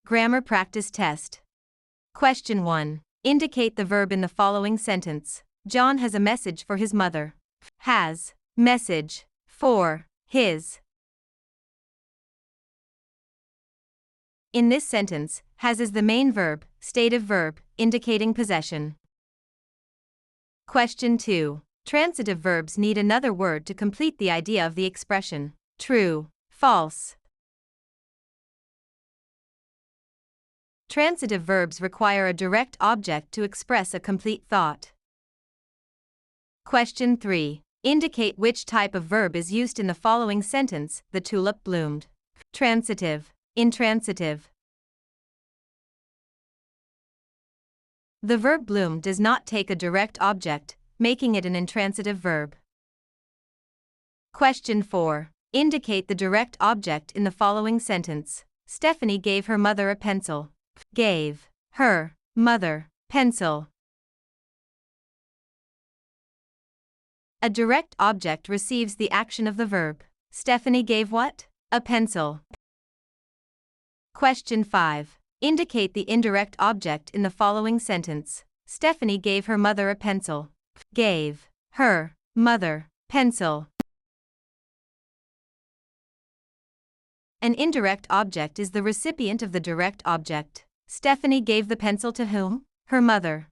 Grammar practice test. Question 1. Indicate the verb in the following sentence. John has a message for his mother. Has. Message. For. His. In this sentence, has is the main verb, stative verb, indicating possession. Question 2. Transitive verbs need another word to complete the idea of the expression. True. False. Transitive verbs require a direct object to express a complete thought. Question 3. Indicate which type of verb is used in the following sentence. The tulip bloomed. Transitive. Intransitive. The verb bloom does not take a direct object, making it an intransitive verb. Question 4. Indicate the direct object in the following sentence. Stephanie gave her mother a pencil. Gave her mother pencil. A direct object receives the action of the verb. Stephanie gave what? A pencil. Question 5. Indicate the indirect object in the following sentence. Stephanie gave her mother a pencil. Gave her mother pencil. An indirect object is the recipient of the direct object. Stephanie gave the pencil to whom? Her mother.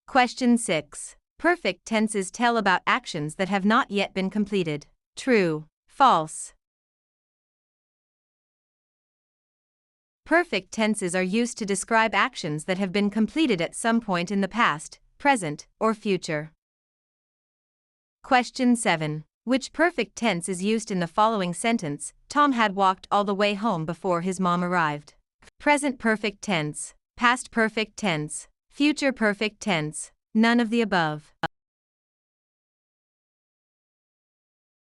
Question 6. Perfect tenses tell about actions that have not yet been completed. True. False. Perfect tenses are used to describe actions that have been completed at some point in the past, present, or future. Question 7. Which perfect tense is used in the following sentence? Tom had walked all the way home before his mom arrived. Present perfect tense, past perfect tense, future perfect tense, none of the above.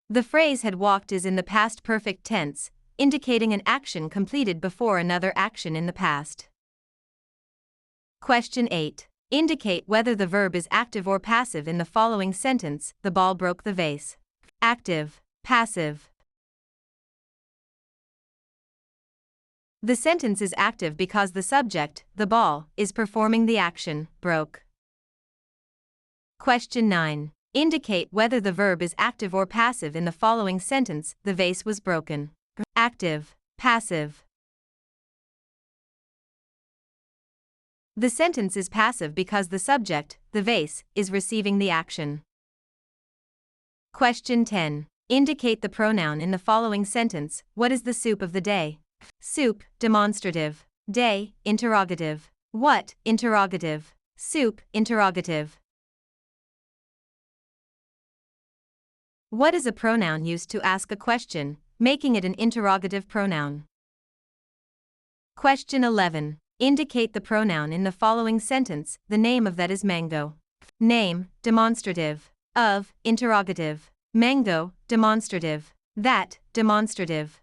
The phrase had walked is in the past perfect tense, indicating an action completed before another action in the past. Question 8. Indicate whether the verb is active or passive in the following sentence. The ball broke the vase. Active. Passive. The sentence is active because the subject, the ball, is performing the action, broke. Question 9. Indicate whether the verb is active or passive in the following sentence. The vase was broken. Active. Passive. The sentence is passive because the subject, the vase, is receiving the action. Question 10. Indicate the pronoun in the following sentence. What is the soup of the day? Soup, demonstrative. Day, interrogative. What, interrogative. Soup, interrogative. What is a pronoun used to ask a question, making it an interrogative pronoun? Question 11. Indicate the pronoun in the following sentence. The name of that is mango. Name, demonstrative. Of, interrogative. Mango, demonstrative. That, demonstrative.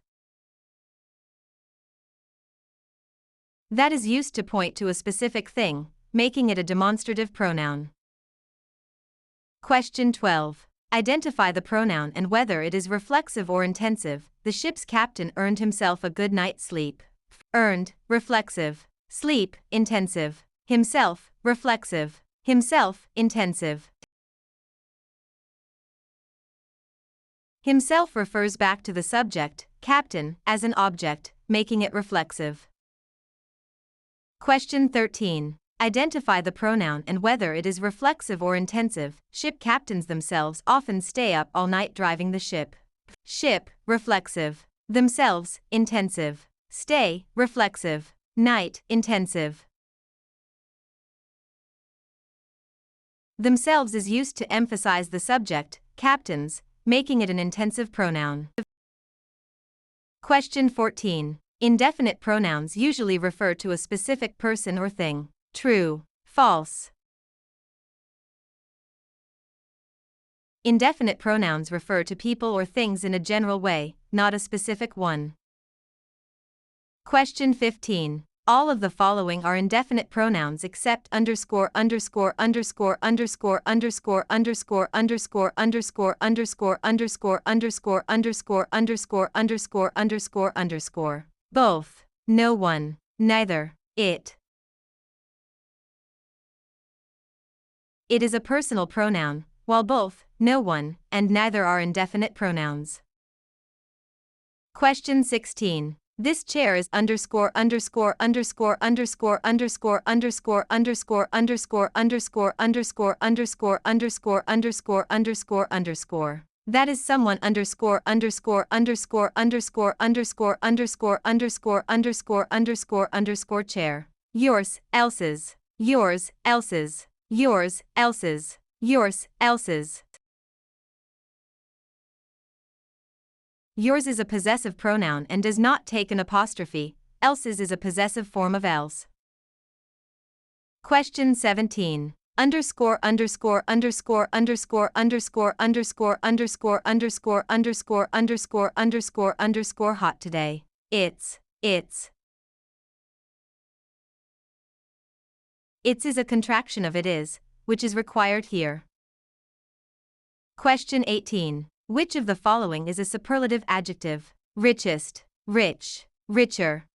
That is used to point to a specific thing, making it a demonstrative pronoun. Question 12. Identify the pronoun and whether it is reflexive or intensive. The ship's captain earned himself a good night's sleep. Earned, reflexive. Sleep, intensive. Himself, reflexive. Himself, intensive. Himself refers back to the subject, captain, as an object, making it reflexive. Question 13. Identify the pronoun and whether it is reflexive or intensive. Ship captains themselves often stay up all night driving the ship. Ship, reflexive. Themselves, intensive. Stay, reflexive. Night, intensive. Themselves is used to emphasize the subject, captains, making it an intensive pronoun. Question 14. Indefinite pronouns usually refer to a specific person or thing. True. False. Indefinite pronouns refer to people or things in a general way, not a specific one. Question 15. All of the following are indefinite pronouns except underscore underscore underscore underscore underscore underscore underscore underscore underscore underscore underscore underscore underscore underscore underscore underscore. Both. no one, neither, it. It is a personal pronoun, while both, no one, and neither are indefinite pronouns. Question 16. This chair is underscore underscore underscore underscore underscore underscore underscore underscore underscore underscore underscore underscore underscore underscore underscore. That is someone underscore underscore underscore underscore underscore underscore underscore underscore underscore underscore chair. Yours, else's. Yours, else's. Yours, else's. Yours, else's. Yours is a possessive pronoun and does not take an apostrophe, else's is a possessive form of else. Question 17. Underscore underscore underscore underscore underscore underscore underscore underscore underscore underscore underscore underscore hot today. It's. It's is a contraction of it is, which is required here. Question 18. Which of the following is a superlative adjective? Richest, rich, richer.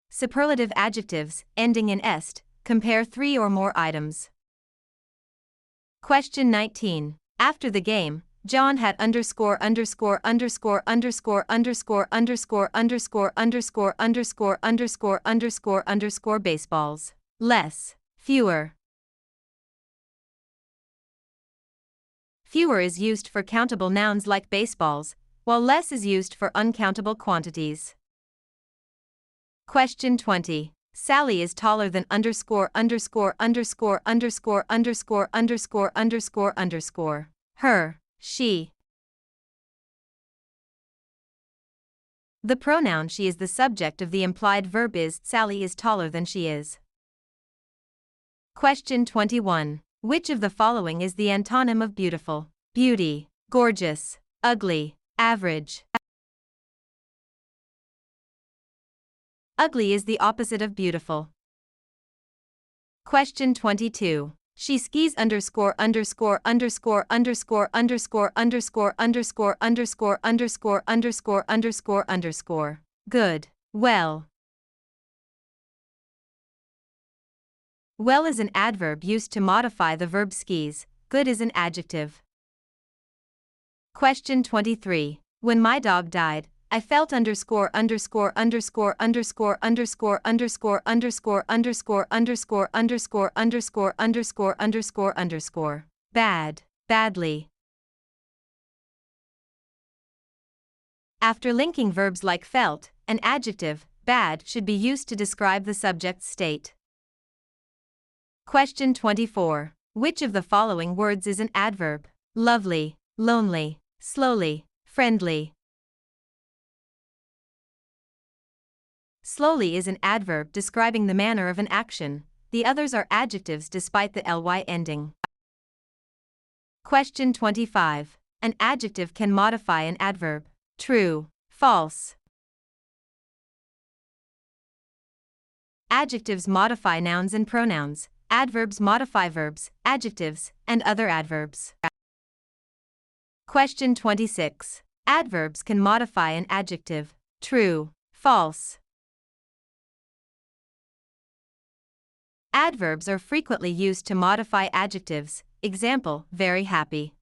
Superlative adjectives, ending in est, compare 3 or more items. Question 19. After the game, John had underscore underscore underscore underscore underscore underscore underscore underscore underscore underscore underscore underscore baseballs. Less, fewer. Fewer is used for countable nouns like baseballs, while less is used for uncountable quantities. Question 20. Sally is taller than underscore underscore underscore underscore underscore underscore underscore underscore. Her, she. The pronoun she is the subject of the implied verb is Sally is taller than she is. Question 21. Which of the following is the antonym of beautiful? Beauty, gorgeous, ugly, average. Ugly is the opposite of beautiful. Question 22. She skis underscore underscore underscore underscore underscore underscore underscore underscore underscore underscore underscore underscore. Good, well. Well is an adverb used to modify the verb skis, good is an adjective. Question 23. When my dog died, I felt underscore underscore underscore underscore underscore underscore underscore underscore underscore underscore underscore underscore underscore underscore bad, badly. After linking verbs like felt, an adjective, bad, should be used to describe the subject's state. Question 24. Which of the following words is an adverb? Lovely, lonely, slowly, friendly. Slowly is an adverb describing the manner of an action, the others are adjectives despite the ly ending. Question 25. An adjective can modify an adverb. True, false. Adjectives modify nouns and pronouns, adverbs modify verbs, adjectives, and other adverbs. Question 26. Adverbs can modify an adjective. True, false. Adverbs are frequently used to modify adjectives, example, very happy.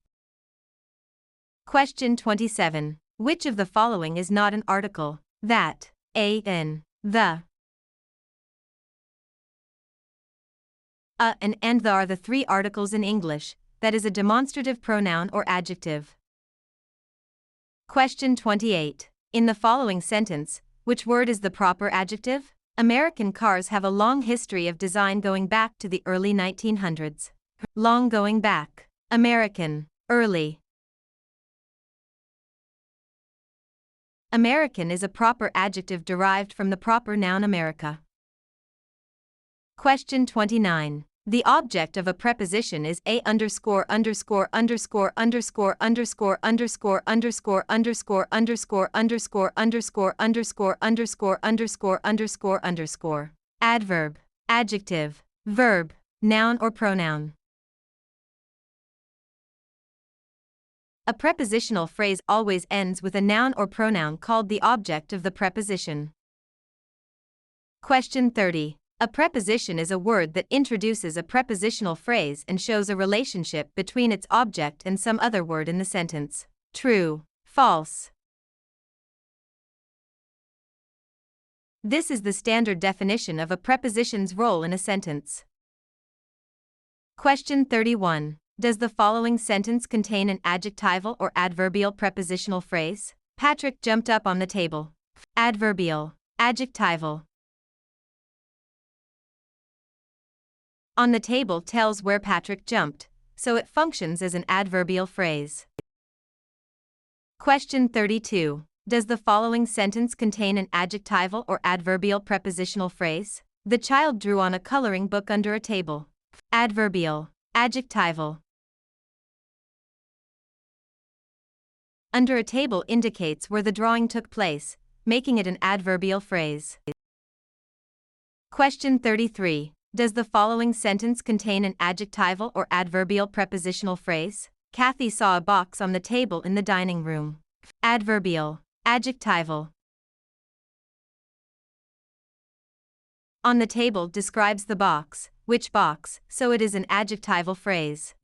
Question 27. Which of the following is not an article? That, an, the. A and the are the 3 articles in English, that is a demonstrative pronoun or adjective. Question 28. In the following sentence, which word is the proper adjective? American cars have a long history of design going back to the early 1900s. Long going back. American, early. American is a proper adjective derived from the proper noun America. Question 29. The object of a preposition is a underscore underscore underscore underscore underscore underscore underscore underscore underscore underscore underscore underscore underscore underscore underscore underscore. Adverb, adjective, verb, noun or pronoun. A prepositional phrase always ends with a noun or pronoun called the object of the preposition. Question 30. A preposition is a word that introduces a prepositional phrase and shows a relationship between its object and some other word in the sentence. True, false. This is the standard definition of a preposition's role in a sentence. Question 31. Does the following sentence contain an adjectival or adverbial prepositional phrase? Patrick jumped up on the table. Adverbial. Adjectival. On the table tells where Patrick jumped, so it functions as an adverbial phrase. Question 32. Does the following sentence contain an adjectival or adverbial prepositional phrase? The child drew on a coloring book under a table. Adverbial. Adjectival. Under a table indicates where the drawing took place, making it an adverbial phrase. Question 33. Does the following sentence contain an adjectival or adverbial prepositional phrase? Kathy saw a box on the table in the dining room. Adverbial. Adjectival. On the table describes the box, which box, so it is an adjectival phrase.